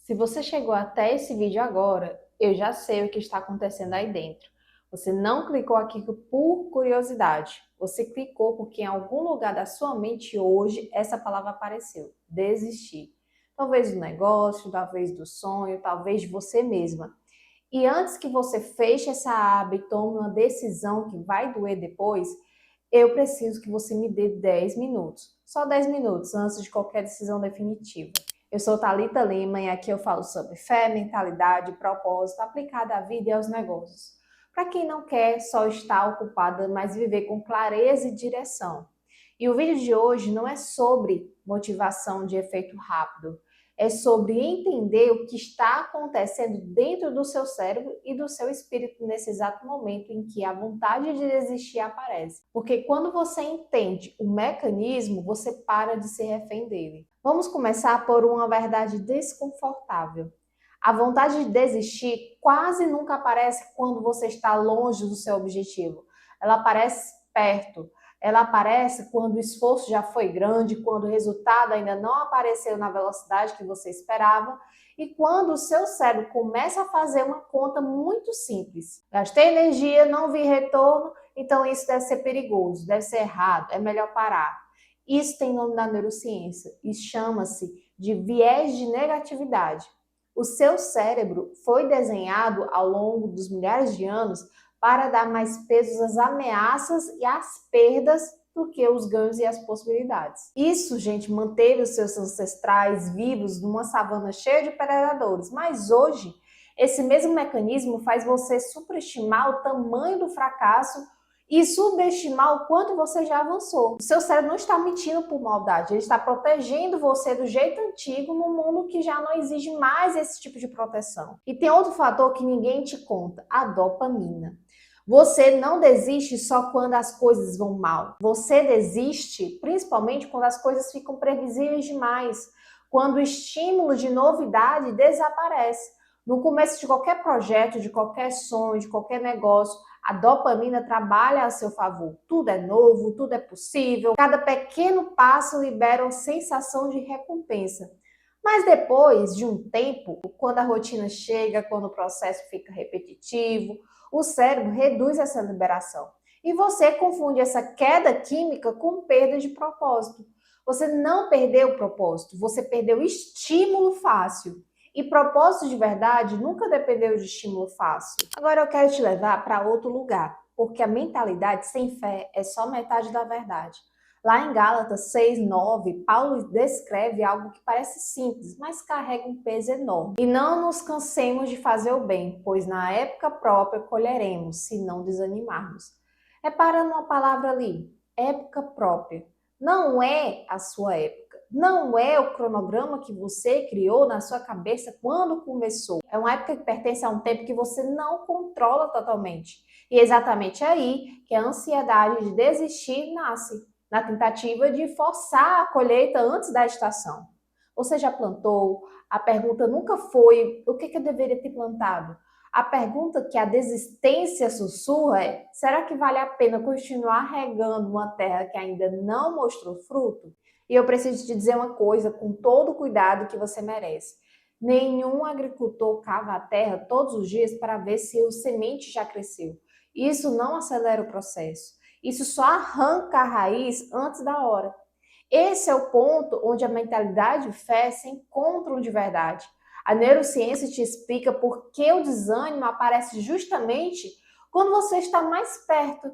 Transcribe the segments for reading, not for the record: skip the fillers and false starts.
Se você chegou até esse vídeo agora, eu já sei o que está acontecendo aí dentro. Você não clicou aqui por curiosidade. Você clicou porque em algum lugar da sua mente hoje essa palavra apareceu: desistir. Talvez do negócio, talvez do sonho, talvez de você mesma. E antes que você feche essa aba e tome uma decisão que vai doer depois, eu preciso que você me dê 10 minutos. Só 10 minutos antes de qualquer decisão definitiva. Eu sou Thalita Lima e aqui eu falo sobre fé, mentalidade, propósito aplicado à vida e aos negócios. Para quem não quer só estar ocupada, mas viver com clareza e direção. E o vídeo de hoje não é sobre motivação de efeito rápido. É sobre entender o que está acontecendo dentro do seu cérebro e do seu espírito nesse exato momento em que a vontade de desistir aparece. Porque quando você entende o mecanismo, você para de ser refém dele. Vamos começar por uma verdade desconfortável. A vontade de desistir quase nunca aparece quando você está longe do seu objetivo. Ela aparece perto. Ela aparece quando o esforço já foi grande, quando o resultado ainda não apareceu na velocidade que você esperava e quando o seu cérebro começa a fazer uma conta muito simples. Gastei energia, não vi retorno, então isso deve ser perigoso, deve ser errado, é melhor parar. Isso tem nome na neurociência e chama-se de viés de negatividade. O seu cérebro foi desenhado ao longo dos milhares de anos para dar mais peso às ameaças e às perdas do que os ganhos e as possibilidades. Isso, gente, manteve os seus ancestrais vivos numa savana cheia de predadores, mas hoje esse mesmo mecanismo faz você superestimar o tamanho do fracasso e subestimar o quanto você já avançou. O seu cérebro não está mentindo por maldade, ele está protegendo você do jeito antigo num mundo que já não exige mais esse tipo de proteção. E tem outro fator que ninguém te conta, a dopamina. Você não desiste só quando as coisas vão mal. Você desiste principalmente quando as coisas ficam previsíveis demais, quando o estímulo de novidade desaparece. No começo de qualquer projeto, de qualquer sonho, de qualquer negócio, a dopamina trabalha a seu favor. Tudo é novo, tudo é possível. Cada pequeno passo libera uma sensação de recompensa. Mas depois de um tempo, quando a rotina chega, quando o processo fica repetitivo, o cérebro reduz essa liberação. E você confunde essa queda química com perda de propósito. Você não perdeu o propósito, você perdeu o estímulo fácil. E propósito de verdade nunca dependeu de estímulo fácil. Agora eu quero te levar para outro lugar, porque a mentalidade sem fé é só metade da verdade. Lá em Gálatas 6:9, Paulo descreve algo que parece simples, mas carrega um peso enorme. E não nos cansemos de fazer o bem, pois na época própria colheremos, se não desanimarmos. Repara numa palavra ali, época própria. Não é a sua época, não é o cronograma que você criou na sua cabeça quando começou. É uma época que pertence a um tempo que você não controla totalmente. E é exatamente aí que a ansiedade de desistir nasce, na tentativa de forçar a colheita antes da estação. Você já plantou? A pergunta nunca foi o que eu deveria ter plantado. A pergunta que a desistência sussurra é: será que vale a pena continuar regando uma terra que ainda não mostrou fruto? E eu preciso te dizer uma coisa com todo o cuidado que você merece. Nenhum agricultor cava a terra todos os dias para ver se a semente já cresceu. Isso não acelera o processo. Isso só arranca a raiz antes da hora. Esse é o ponto onde a mentalidade e fé se encontram de verdade. A neurociência te explica por que o desânimo aparece justamente quando você está mais perto.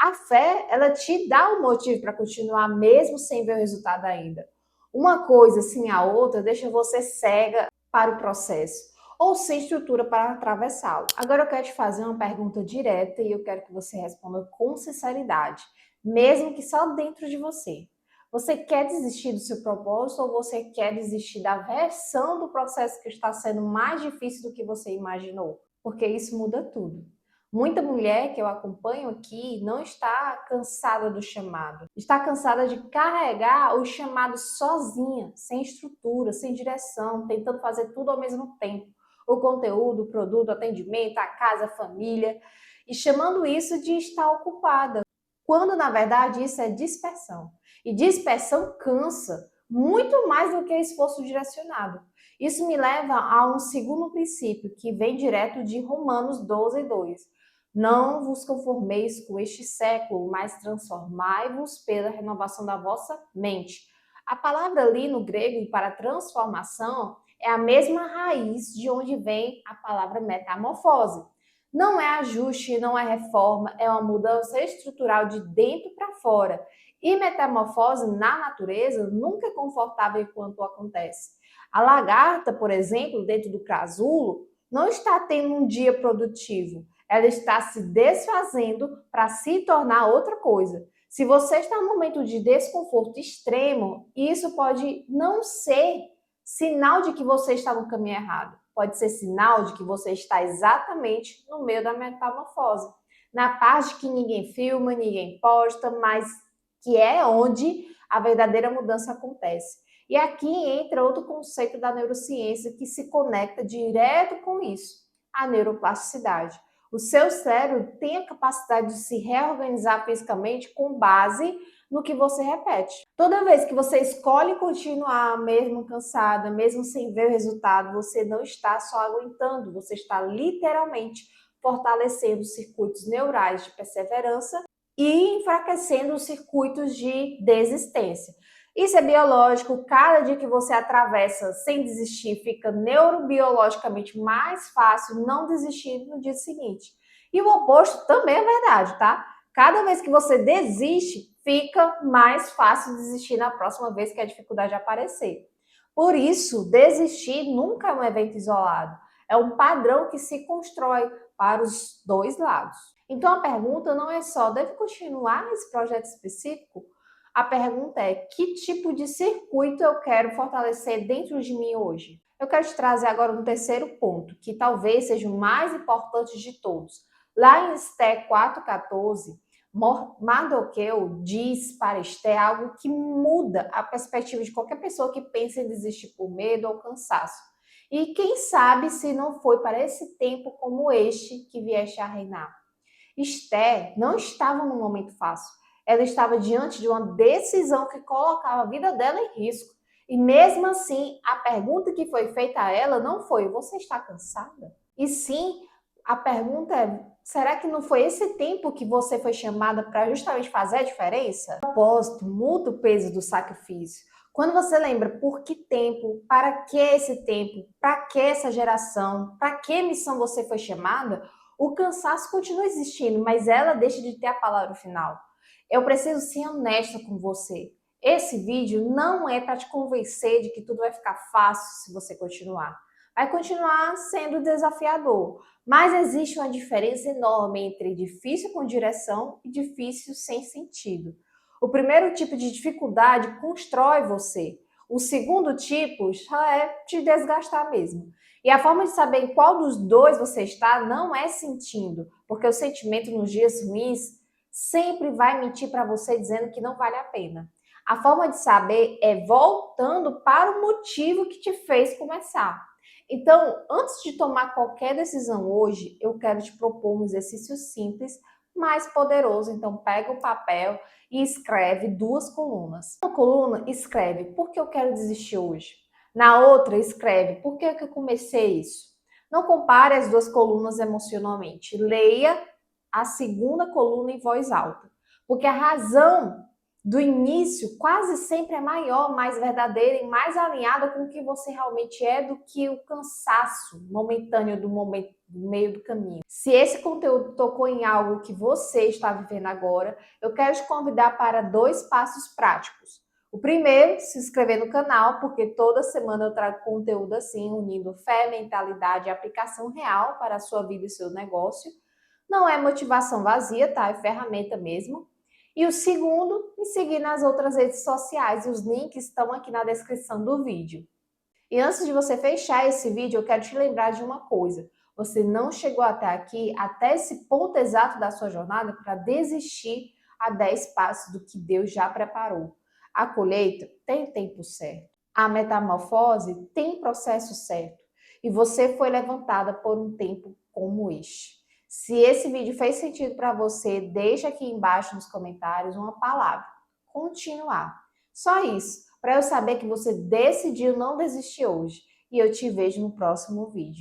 A fé, ela te dá o motivo para continuar mesmo sem ver o resultado ainda. Uma coisa sem a outra deixa você cega para o processo ou sem estrutura para atravessá-lo. Agora eu quero te fazer uma pergunta direta e eu quero que você responda com sinceridade, mesmo que só dentro de você. Você quer desistir do seu propósito ou você quer desistir da versão do processo que está sendo mais difícil do que você imaginou? Porque isso muda tudo. Muita mulher que eu acompanho aqui não está cansada do chamado. Está cansada de carregar o chamado sozinha, sem estrutura, sem direção, tentando fazer tudo ao mesmo tempo. O conteúdo, o produto, o atendimento, a casa, a família. E chamando isso de estar ocupada. Quando, na verdade, isso é dispersão. E dispersão cansa muito mais do que esforço direcionado. Isso me leva a um segundo princípio, que vem direto de Romanos 12:2. Não vos conformeis com este século, mas transformai-vos pela renovação da vossa mente. A palavra ali no grego para transformação é a mesma raiz de onde vem a palavra metamorfose. Não é ajuste, não é reforma, é uma mudança estrutural de dentro para fora. E metamorfose na natureza nunca é confortável enquanto acontece. A lagarta, por exemplo, dentro do casulo, não está tendo um dia produtivo. Ela está se desfazendo para se tornar outra coisa. Se você está num momento de desconforto extremo, isso pode não ser sinal de que você está no caminho errado. Pode ser sinal de que você está exatamente no meio da metamorfose. Na parte que ninguém filma, ninguém posta, mas que é onde a verdadeira mudança acontece. E aqui entra outro conceito da neurociência que se conecta direto com isso, a neuroplasticidade. O seu cérebro tem a capacidade de se reorganizar fisicamente com base no que você repete. Toda vez que você escolhe continuar mesmo cansada, mesmo sem ver o resultado, você não está só aguentando, você está literalmente fortalecendo os circuitos neurais de perseverança e enfraquecendo os circuitos de desistência. Isso é biológico, cada dia que você atravessa sem desistir, fica neurobiologicamente mais fácil não desistir no dia seguinte. E o oposto também é verdade, tá? Cada vez que você desiste, fica mais fácil desistir na próxima vez que a dificuldade aparecer. Por isso, desistir nunca é um evento isolado. É um padrão que se constrói para os dois lados. Então a pergunta não é só, deve continuar esse projeto específico? A pergunta é, que tipo de circuito eu quero fortalecer dentro de mim hoje? Eu quero te trazer agora um terceiro ponto, que talvez seja o mais importante de todos. Lá em Esté 4,14, Mardoqueu diz para Esté algo que muda a perspectiva de qualquer pessoa que pensa em desistir por medo ou cansaço. E quem sabe se não foi para esse tempo como este que vieste a reinar. Esté não estava num momento fácil. Ela estava diante de uma decisão que colocava a vida dela em risco. E mesmo assim, a pergunta que foi feita a ela não foi: você está cansada? E sim, a pergunta é: será que não foi esse tempo que você foi chamada para justamente fazer a diferença? O propósito muda o peso do sacrifício. Quando você lembra por que tempo, para que esse tempo, para que essa geração, para que missão você foi chamada, o cansaço continua existindo, mas ela deixa de ter a palavra final. Eu preciso ser honesta com você. Esse vídeo não é para te convencer de que tudo vai ficar fácil se você continuar. Vai continuar sendo desafiador, mas existe uma diferença enorme entre difícil com direção e difícil sem sentido. O primeiro tipo de dificuldade constrói você. O segundo tipo já é te desgastar mesmo. E a forma de saber em qual dos dois você está não é sentindo, porque o sentimento nos dias ruins sempre vai mentir para você dizendo que não vale a pena. A forma de saber é voltando para o motivo que te fez começar. Então, antes de tomar qualquer decisão hoje, eu quero te propor um exercício simples, mais poderoso. Então, pega o papel e escreve 2 colunas. Uma coluna, escreve por que eu quero desistir hoje. Na outra, escreve por que eu comecei isso. Não compare as 2 colunas emocionalmente. Leia a segunda coluna em voz alta, porque a razão do início quase sempre é maior, mais verdadeira e mais alinhada com o que você realmente é do que o cansaço momentâneo do meio do caminho. Se esse conteúdo tocou em algo que você está vivendo agora, eu quero te convidar para 2 passos práticos. O primeiro, se inscrever no canal, porque toda semana eu trago conteúdo assim, unindo fé, mentalidade e aplicação real para a sua vida e seu negócio. Não é motivação vazia, tá? É ferramenta mesmo. E o segundo, me seguir nas outras redes sociais. Os links estão aqui na descrição do vídeo. E antes de você fechar esse vídeo, eu quero te lembrar de uma coisa. Você não chegou até aqui, até esse ponto exato da sua jornada, para desistir a 10 passos do que Deus já preparou. A colheita tem tempo certo. A metamorfose tem processo certo. E você foi levantada por um tempo como este. Se esse vídeo fez sentido para você, deixa aqui embaixo nos comentários uma palavra. Continuar. Só isso, para eu saber que você decidiu não desistir hoje. e eu te vejo no próximo vídeo.